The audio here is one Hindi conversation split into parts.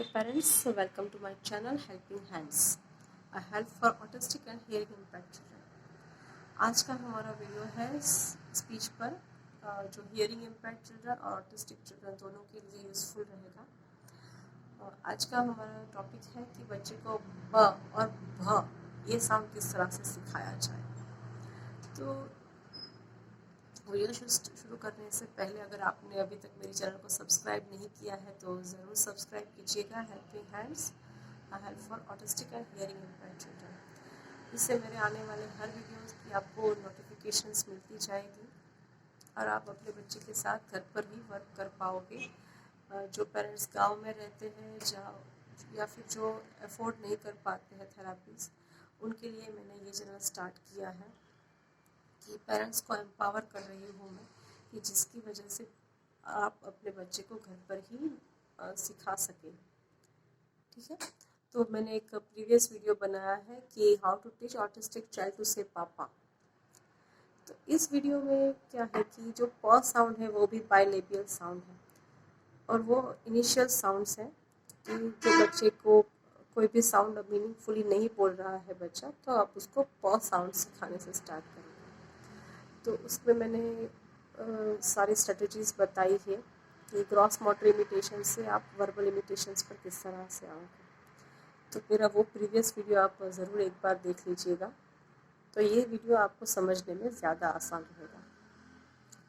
Hey parents, welcome to my channel Helping Hands. A help for autistic and hearing impaired children. आज का हमारा वीडियो है स्पीच पर जो हियरिंग इम्पेयर्ड चिल्ड्रन और ऑटिस्टिक चिल्ड्रन दोनों के लिए यूज़फुल रहेगा। और आज का हमारा टॉपिक है कि बच्चे को ब और भ ये साउंड किस तरह से सिखाया जाए। तो वीडियो शुरू करने से पहले अगर आपने अभी तक मेरे चैनल को सब्सक्राइब नहीं किया है तो ज़रूर सब्सक्राइब कीजिएगा। Helping hands, help for autistic and hearing impaired children. इससे मेरे आने वाले हर वीडियोस की आपको नोटिफिकेशंस मिलती जाएगी और आप अपने बच्चे के साथ घर पर ही वर्क कर पाओगे। जो पेरेंट्स गांव में रहते हैं या फिर जो अफोर्ड नहीं कर पाते हैं थेरापीज़, उनके लिए मैंने ये चैनल स्टार्ट किया है कि पेरेंट्स को एम्पावर कर रही हूँ मैं, कि जिसकी वजह से आप अपने बच्चे को घर पर ही सिखा सकें। ठीक है, तो मैंने एक प्रीवियस वीडियो बनाया है कि how to teach autistic child to say पापा। तो इस वीडियो में क्या है कि जो प साउंड है वो भी बाइलेबियल साउंड है और वो इनिशियल साउंड्स हैं कि जो बच्चे को कोई भी साउंड मीनिंगफुली नहीं बोल रहा है बच्चा, तो आप उसको प साउंड सिखाने से स्टार्ट करेंगे। तो उसमें मैंने सारी स्ट्रेटजीज़ बताई है कि ग्रॉस मोटर इमिटेशन से आप वर्बल इमिटेशंस पर किस तरह से आओगे। तो मेरा वो प्रीवियस वीडियो आप ज़रूर एक बार देख लीजिएगा, तो ये वीडियो आपको समझने में ज़्यादा आसान रहेगा।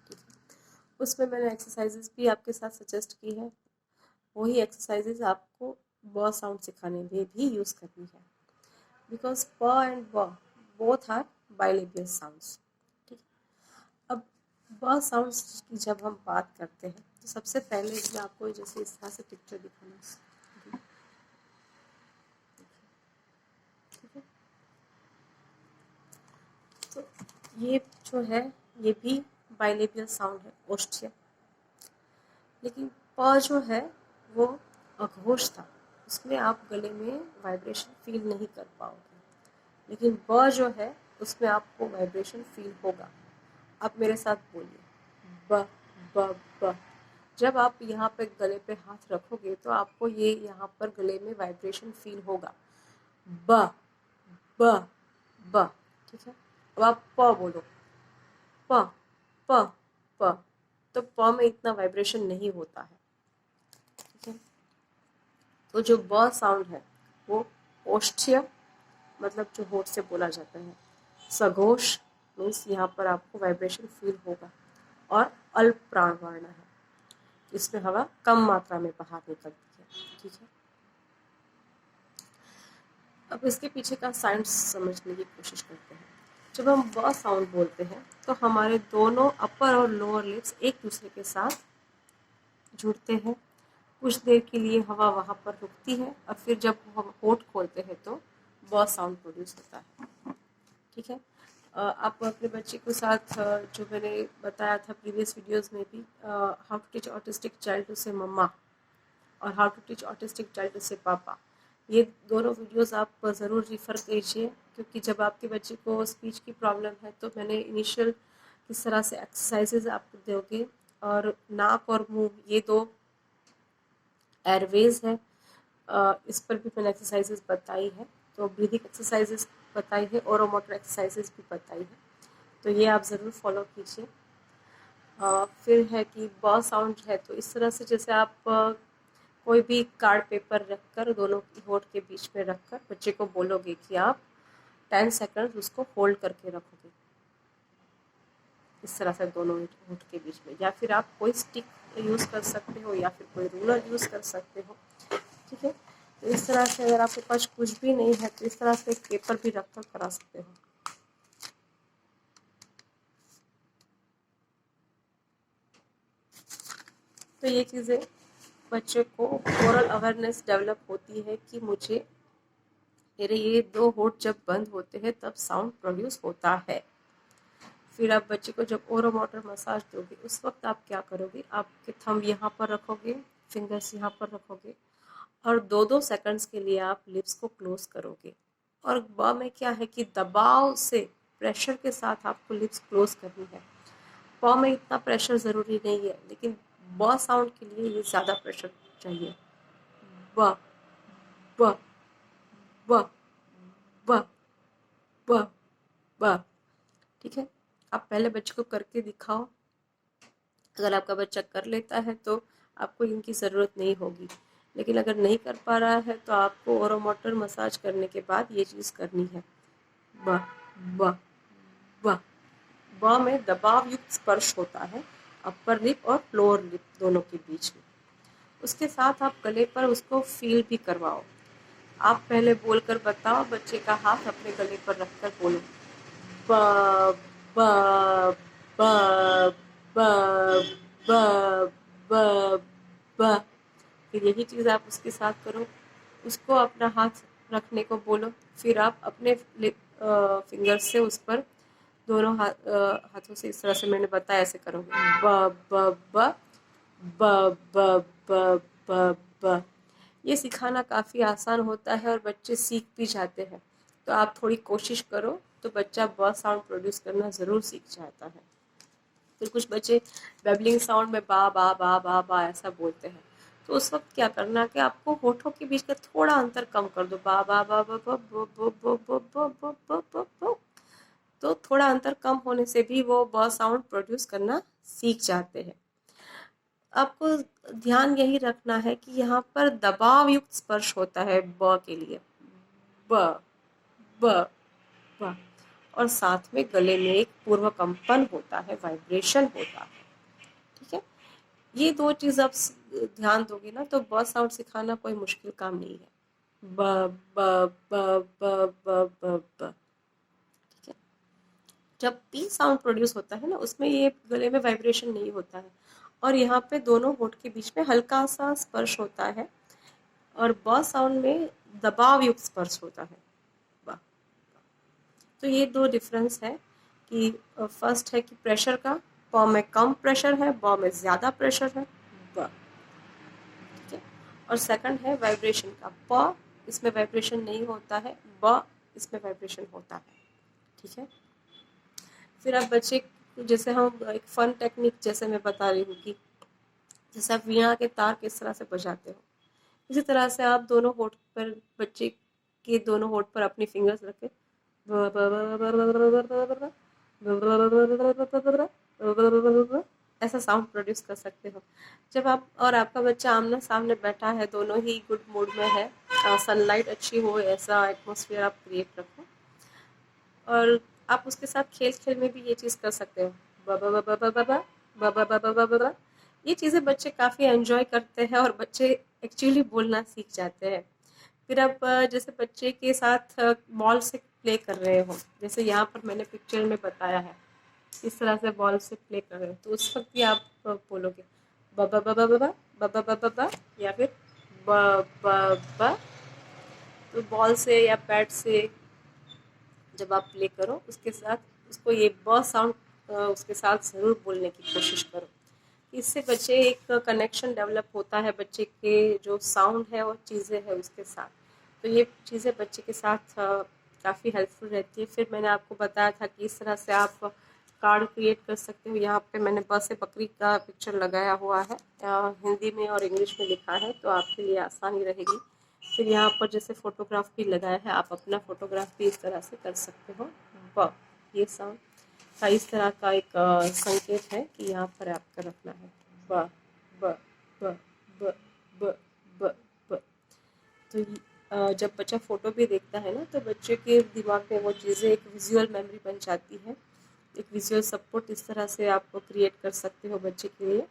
ठीक है, उसमें मैंने एक्सरसाइजेज भी आपके साथ सजेस्ट की है। वही एक्सरसाइजेज आपको ब साउंड सिखाने में भी यूज़ करनी है, बिकॉज प एंड ब बोथ आर बाइलेबियल साउंड्स। अब ब साउंड्स की जब हम बात करते हैं तो सबसे पहले मैं आपको जैसे इस तरह से पिक्चर दिखाना। ठीक है, तो ये जो है ये भी बाइलेबियल साउंड है, ओष्ठ्य। लेकिन प जो है वो अघोष था, उसमें आप गले में वाइब्रेशन फील नहीं कर पाओगे। लेकिन ब जो है उसमें आपको वाइब्रेशन फील होगा। आप मेरे साथ बोलिए, ब ब ब। जब आप यहाँ पे गले पे हाथ रखोगे तो आपको ये यहाँ पर गले में वाइब्रेशन फील होगा, ब ब ब। ठीक है, अब आप प बोलो, प प प, तो प में इतना वाइब्रेशन नहीं होता है। ठीक है, तो जो ब साउंड है वो ओष्ठ्य मतलब जो होठ से बोला जाता है, सघोष मीन्स यहाँ पर आपको वाइब्रेशन फील होगा, और अल्प प्राण वर्ण है, इसमें हवा कम मात्रा में बाहर निकलती है। ठीक है, अब इसके पीछे का साइंस समझने की कोशिश करते हैं। जब हम ब साउंड बोलते हैं तो हमारे दोनों अपर और लोअर लिप्स एक दूसरे के साथ जुड़ते हैं। कुछ देर के लिए हवा वहाँ पर रुकती है और फिर जब हम होठ खोलते हैं तो ब साउंड प्रोड्यूस होता है। ठीक है, आप अपने बच्चे के साथ जो मैंने बताया था प्रीवियस वीडियोस में भी, how to teach autistic child to say मम्मा और how to teach autistic child to say पापा, ये दोनों वीडियोस आप ज़रूर रिफ़र कीजिए, क्योंकि जब आपके बच्चे को स्पीच की प्रॉब्लम है तो मैंने इनिशियल किस तरह से एक्सरसाइजेज आपको दोगे, और नाक और मुंह ये दो एयरवेज है, इस पर भी मैंने एक्सरसाइजेज बताई है। तो ब्रीदिंग एक्सरसाइजेज बताई है, ओरोमोटर एक्सरसाइजेज भी बताई है, तो ये आप ज़रूर फॉलो कीजिए। फिर है कि ब साउंड है तो इस तरह से जैसे आप कोई भी कार्ड पेपर रखकर दोनों होठ के बीच में रखकर बच्चे को बोलोगे कि आप 10 सेकंड उसको होल्ड करके रखोगे, इस तरह से दोनों होठ के बीच में, या फिर आप कोई स्टिक यूज़ कर सकते हो या फिर कोई रूलर यूज़ कर सकते हो। ठीक है, तो इस तरह से अगर आपके पास कुछ भी नहीं है तो इस तरह से एक पेपर भी रखकर करा सकते हो। तो ये चीज़ें बच्चे को ओरल अवेयरनेस डेवलप होती है कि मुझे मेरे ये दो होठ जब बंद होते हैं तब साउंड प्रोड्यूस होता है। फिर आप बच्चे को जब ओरोमोटर मसाज दोगे उस वक्त आप क्या करोगे, आपके थंब यहाँ पर रखोगे, फिंगर्स यहाँ पर रखोगे और 2-2 सेकंड्स के लिए आप लिप्स को क्लोज करोगे। और ब में क्या है कि दबाव से, प्रेशर के साथ आपको लिप्स क्लोज करनी है। प में इतना प्रेशर ज़रूरी नहीं है, लेकिन ब साउंड के लिए ये ज़्यादा प्रेशर चाहिए। ब ब ब ब ब ब। ठीक है, आप पहले बच्चे को करके दिखाओ। अगर आपका बच्चा कर लेता है तो आपको इनकी ज़रूरत नहीं होगी, लेकिन अगर नहीं कर पा रहा है तो आपको ओरोमोटर मसाज करने के बाद ये चीज़ करनी है। ब ब ब ब में दबाव युक्त स्पर्श होता है अपर लिप और लोअर लिप दोनों के बीच में। उसके साथ आप गले पर उसको फील भी करवाओ। आप पहले बोलकर बताओ, बच्चे का हाथ अपने गले पर रखकर बोलो ब ब ब ब ब ब ब। फिर यही चीज़ आप उसके साथ करो। उसको अपना हाथ रखने को बोलो, फिर आप अपने फिंगर से उस पर दोनों हाथों से इस तरह से मैंने बताया ऐसे करोगे ब ब ब ब ब ब ब ब। ये सिखाना काफ़ी आसान होता है और बच्चे सीख भी जाते हैं। तो आप थोड़ी कोशिश करो तो बच्चा ब साउंड प्रोड्यूस करना ज़रूर सीख जाता है। फिर कुछ बच्चे बेबलिंग साउंड में बा बा बा बा बा ऐसा बोलते हैं, तो उस वक्त क्या करना कि आपको होठों के बीच का थोड़ा अंतर कम कर दो, बा बा बा बा बा बो बो बो बो बो बो बो बो बो। तो थोड़ा अंतर कम होने से भी वो ब साउंड प्रोड्यूस करना सीख जाते हैं। आपको ध्यान यही रखना है कि यहाँ पर दबाव युक्त स्पर्श होता है ब के लिए, ब ब ब, और साथ में गले में एक पूर्व कंपन होता है, वाइब्रेशन होता है। ठीक है, ये दो चीज आप ध्यान दोगे ना तो ब साउंड सिखाना कोई मुश्किल काम नहीं है। ब ब ब ब ब ब ब। ठीक है, जब पी साउंड प्रोड्यूस होता है ना उसमें ये गले में वाइब्रेशन नहीं होता है और यहाँ पे दोनों होठ के बीच में हल्का सा स्पर्श होता है, और ब साउंड में दबाव युक्त स्पर्श होता है ब। तो ये दो डिफरेंस है कि फर्स्ट है कि प्रेशर का, प में कम प्रेशर है, ब में ज़्यादा प्रेशर है ब। ठीक है, और सेकंड है वाइब्रेशन का, प इसमें वाइब्रेशन नहीं होता है, ब इसमें वाइब्रेशन होता है। ठीक है, फिर आप बच्चे जैसे हम एक फन टेक्निक जैसे मैं बता रही हूँ कि जैसे आप वीणा के तार किस तरह से बजाते हो, इसी तरह से आप दोनों होठ पर, बच्चे के दोनों होठ पर अपनी फिंगर्स रखे ऐसा साउंड प्रोड्यूस कर सकते हो। जब आप और आपका बच्चा आमने सामने बैठा है, दोनों ही गुड मूड में है, सनलाइट अच्छी हो, ऐसा एटमॉस्फेयर आप क्रिएट रखो, और आप उसके साथ खेल खेल में भी ये चीज़ कर सकते हो बाबा बाबा बाबा बाबा बाबा बाबा बाबा। ये चीज़ें बच्चे काफ़ी एंजॉय करते हैं और बच्चे एक्चुअली बोलना सीख जाते हैं। फिर आप जैसे बच्चे के साथ बॉल से प्ले कर रहे हो, जैसे यहाँ पर मैंने पिक्चर में बताया है, इस तरह से बॉल से प्ले कर रहे हो, तो उस वक्त भी आप बोलोगे बाबा बाबा बाबा बाबा बाबा बाबा, या फिर ब ब। तो बॉल से या बैट से जब आप प्ले करो उसके साथ उसको ये ब साउंड उसके साथ ज़रूर बोलने की कोशिश करो। इससे बच्चे एक कनेक्शन डेवलप होता है बच्चे के जो साउंड है और चीज़ें हैं उसके साथ, तो ये चीज़ें बच्चे के साथ काफ़ी हेल्पफुल रहती है। फिर मैंने आपको बताया था कि इस तरह से आप कार्ड क्रिएट कर सकते हो। यहाँ पे मैंने ब से बकरी का पिक्चर लगाया हुआ है, हिंदी में और इंग्लिश में लिखा है, तो आपके लिए आसानी रहेगी। फिर यहाँ पर जैसे फोटोग्राफ भी लगाया है, आप अपना फोटोग्राफ भी इस तरह से कर सकते हो। ब ये साउंड का इस तरह का एक संकेत है कि यहाँ पर आपका रखना है ब ब ब ब ब ब ब। तो जब बच्चा फ़ोटो भी देखता है ना तो बच्चे के दिमाग में वो चीज़ें एक विजुअल मेमोरी बन जाती है, एक विजुअल सपोर्ट इस तरह से आप क्रिएट कर सकते हो बच्चे के लिए।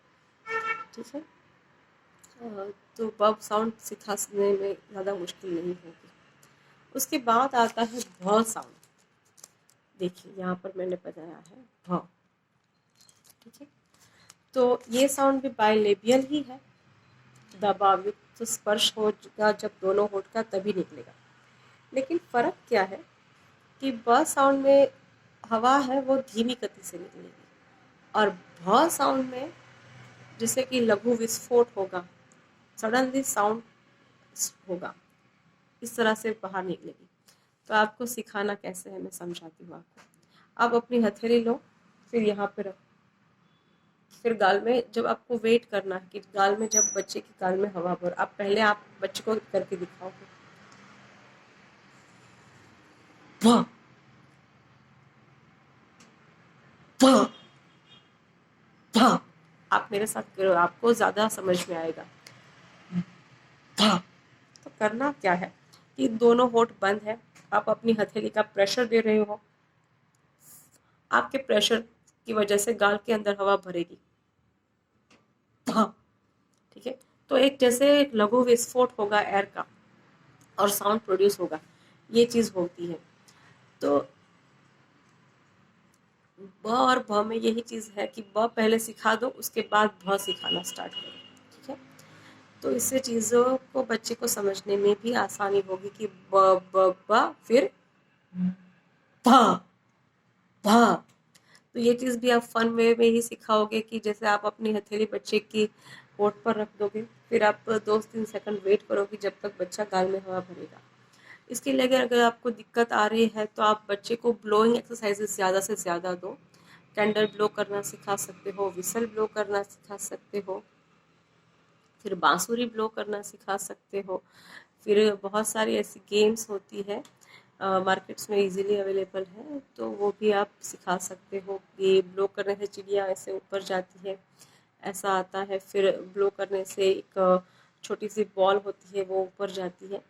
ठीक है, तो बब साउंड सिखाने में ज़्यादा मुश्किल नहीं होगी। उसके बाद आता है भ साउंड। देखिए यहाँ पर मैंने बताया है भ। ठीक है, तो ये साउंड भी बाइलेबियल ही है, दबाव युक्त तो स्पर्श होगा जब दोनों होठ का तभी निकलेगा। लेकिन फ़र्क क्या है कि ब साउंड में हवा है वो धीमी गति से निकलेगी, और भ साउंड में जैसे कि लघु विस्फोट होगा, सडनली साउंड होगा, इस तरह से बाहर निकलेगी। तो आपको सिखाना कैसे है मैं समझाती हूँ आपको। आप अपनी हथेली लो, फिर यहाँ पे रखो, फिर गाल में जब आपको वेट करना है कि गाल में जब बच्चे की गाल में हवा भर, आप पहले आप बच्चे को करके दिखाओगे वाह वाह वाह। आप मेरे साथ करो, आपको ज्यादा समझ में आएगा। वाह। तो करना क्या है कि दोनों होठ बंद है, आप अपनी हथेली का प्रेशर दे रहे हो, आपके प्रेशर की वजह से गाल के अंदर हवा भरेगी। हाँ, ठीक है। तो एक जैसे एक लघु विस्फोट होगा एयर का और साउंड प्रोड्यूस होगा, ये चीज होती है। तो ब और भ में यही चीज है कि ब पहले सिखा दो, उसके बाद भ सिखाना स्टार्ट करो, ठीक है। तो इससे चीजों को बच्चे को समझने में भी आसानी होगी कि ब ब ब फिर भ भ। तो ये चीज भी आप फन वे में ही सिखाओगे कि जैसे आप अपनी हथेली बच्चे की होठ पर रख दोगे, फिर आप 2-3 सेकंड वेट करोगे जब तक बच्चा गाल में हवा भरेगा। इसके लिए अगर आपको दिक्कत आ रही है तो आप बच्चे को ब्लोइंग एक्सरसाइजेस ज़्यादा से ज़्यादा दो। कैंडल ब्लो करना सिखा सकते हो, विसल ब्लो करना सिखा सकते हो, फिर बांसुरी ब्लो करना सिखा सकते हो। फिर बहुत सारी ऐसी गेम्स होती है, मार्केट्स में इजीली अवेलेबल है, तो वो भी आप सिखा सकते हो। ये ब्लो करने से चिड़िया ऐसे ऊपर जाती है, ऐसा आता है। फिर ब्लो करने से एक छोटी सी बॉल होती है, वो ऊपर जाती है।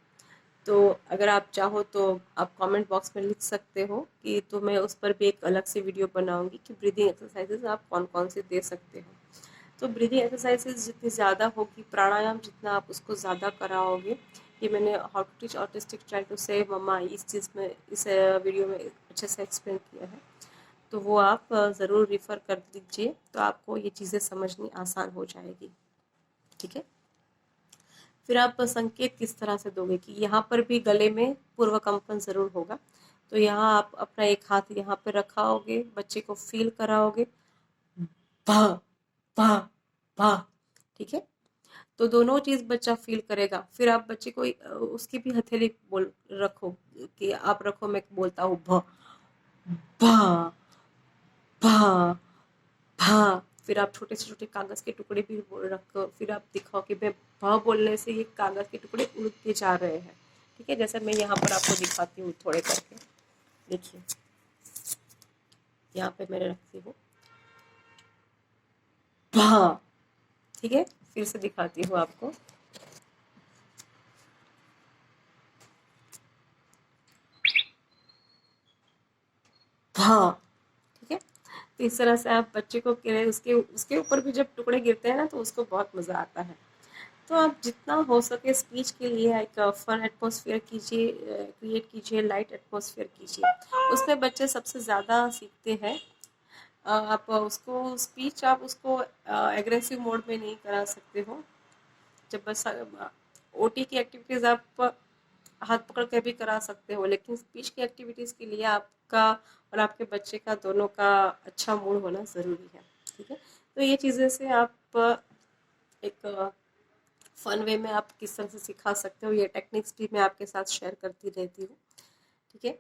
तो अगर आप चाहो तो आप कमेंट बॉक्स में लिख सकते हो कि तो मैं उस पर भी एक अलग से वीडियो बनाऊंगी कि ब्रीदिंग एक्सरसाइजेज आप कौन कौन से दे सकते हो। तो ब्रीदिंग एक्सरसाइजेज जितनी ज़्यादा होगी, प्राणायाम जितना आप उसको ज़्यादा कराओगे, ये मैंने how to teach autistic child to save मम्मा इस चीज़ में, इस वीडियो में अच्छे से एक्सप्लेन किया है। तो वो आप ज़रूर रिफ़र कर लीजिए, तो आपको ये चीज़ें समझनी आसान हो जाएगी, ठीक है। फिर आप संकेत किस तरह से दोगे कि यहाँ पर भी गले में पूर्व कंपन जरूर होगा। तो यहाँ आप अपना एक हाथ यहाँ पे रखाओगे, बच्चे को फील कराओगे भा भा भा, ठीक है। तो दोनों चीज बच्चा फील करेगा। फिर आप बच्चे को उसकी भी हथेली बोल रखो कि आप रखो, मैं बोलता हूँ भ भा भा भा। फिर आप छोटे से छोटे कागज के टुकड़े भी रखो, फिर आप दिखाओ कि मैं भ बोलने से ये कागज के टुकड़े उड़ के जा रहे हैं, ठीक है। जैसे मैं यहाँ पर आपको दिखाती हूँ थोड़े करके, देखिए यहाँ पे मैंने रखती हूँ भा, ठीक है। फिर से दिखाती हूँ आपको भा, ठीक है। तो इस तरह से आप बच्चे को उसके उसके ऊपर भी जब टुकड़े गिरते हैं ना, तो उसको बहुत मजा आता है। तो आप जितना हो सके स्पीच के लिए एक फन एटमॉस्फेयर कीजिए, क्रिएट कीजिए, लाइट एटमॉस्फेयर कीजिए, उसमें बच्चे सबसे ज़्यादा सीखते हैं। आप उसको स्पीच आप उसको एग्रेसिव मोड में नहीं करा सकते हो। जब बस ओटी की एक्टिविटीज़ आप हाथ पकड़ के भी करा सकते हो, लेकिन स्पीच की एक्टिविटीज़ के लिए आपका और आपके बच्चे का दोनों का अच्छा मूड होना ज़रूरी है, ठीक है। तो ये चीज़ें से आप एक फन वे में आप किस तरह से सिखा सकते हो, ये टेक्निक्स भी मैं आपके साथ शेयर करती रहती हूँ, ठीक है।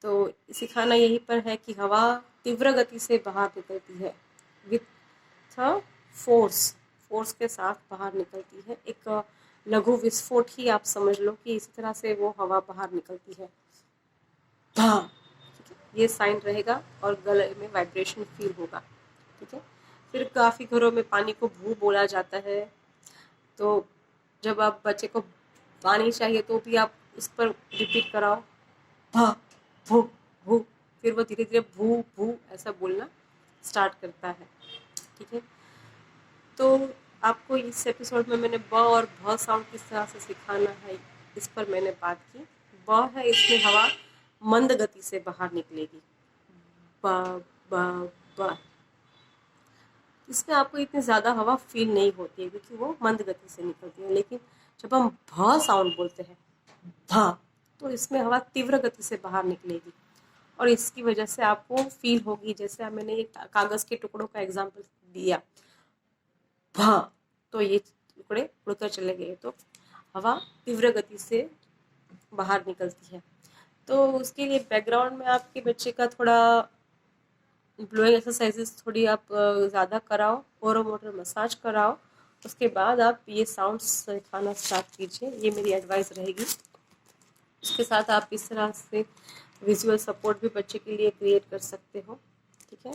तो सिखाना यहीं पर है कि हवा तीव्र गति से बाहर निकलती है, विथ फोर्स, फोर्स के साथ बाहर निकलती है। एक लघु विस्फोट ही आप समझ लो कि इसी तरह से वो हवा बाहर निकलती है, ठीक है। ये साइन रहेगा और गले में वाइब्रेशन फील होगा, ठीक है। फिर काफ़ी घरों में पानी को भू बोला जाता है। तो जब आप बच्चे को पानी चाहिए तो भी आप उस पर रिपीट कराओ भा भू भू, फिर वो धीरे धीरे भू भू ऐसा बोलना स्टार्ट करता है, ठीक है। तो आपको इस एपिसोड में मैंने ब और भ साउंड किस तरह से सिखाना है, इस पर मैंने बात की। ब है, इसमें हवा मंद गति से बाहर निकलेगी, ब ब ब। इसमें आपको इतनी ज़्यादा हवा फील नहीं होती है क्योंकि वो मंद गति से निकलती है। लेकिन जब हम भ साउंड बोलते हैं भा, तो इसमें हवा तीव्र गति से बाहर निकलेगी और इसकी वजह से आपको फील होगी, जैसे मैंने एक कागज के टुकड़ों का एग्जांपल दिया भा, तो ये टुकड़े उड़कर चले गए, तो हवा तीव्र गति से बाहर निकलती है। तो उसके लिए बैकग्राउंड में आपके बच्चे का थोड़ा ब्लोइंग एक्सरसाइजेस थोड़ी आप ज़्यादा कराओ, ओरोमोटर मसाज कराओ, उसके बाद आप ये साउंड्स सिखाना स्टार्ट कीजिए। ये मेरी एडवाइस रहेगी। इसके साथ आप इस तरह से विजुअल सपोर्ट भी बच्चे के लिए क्रिएट कर सकते हो। ठीक है,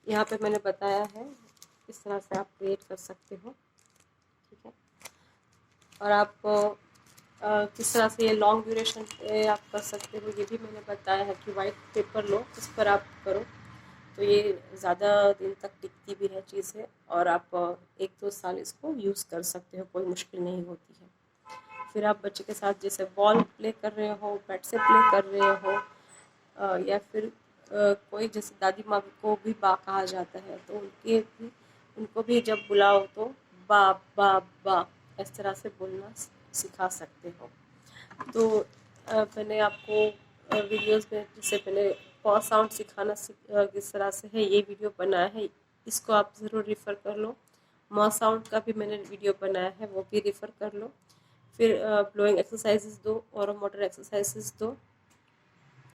यहाँ पे मैंने बताया है इस तरह से आप क्रिएट कर सकते हो। ठीक है, और आप किस तरह से ये लॉन्ग ड्यूरेशन पे आप कर सकते हो ये भी मैंने बताया है कि वाइट पेपर लो, उस पर आप करो तो ये ज़्यादा दिन तक टिकती भी है चीज़ें, और आप 1-2 साल इसको यूज़ कर सकते हो, कोई मुश्किल नहीं होती है। फिर आप बच्चे के साथ जैसे बॉल प्ले कर रहे हो, बैट से प्ले कर रहे हो, या फिर कोई जैसे दादी माँ को भी बा कहा जाता है, तो उनको भी जब बुलाओ तो बा बा बा इस तरह से बोलना सिखा सकते हो। तो मैंने आपको वीडियोस में जैसे मैंने पॉज साउंड सिखाना किस तरह से है, ये वीडियो बनाया है, इसको आप ज़रूर रेफ़र कर लो। मॉ साउंड का भी मैंने वीडियो बनाया है, वो भी रेफ़र कर लो। फिर ब्लोइंग एक्सरसाइजेस दो, और मोटर एक्सरसाइजेस दो,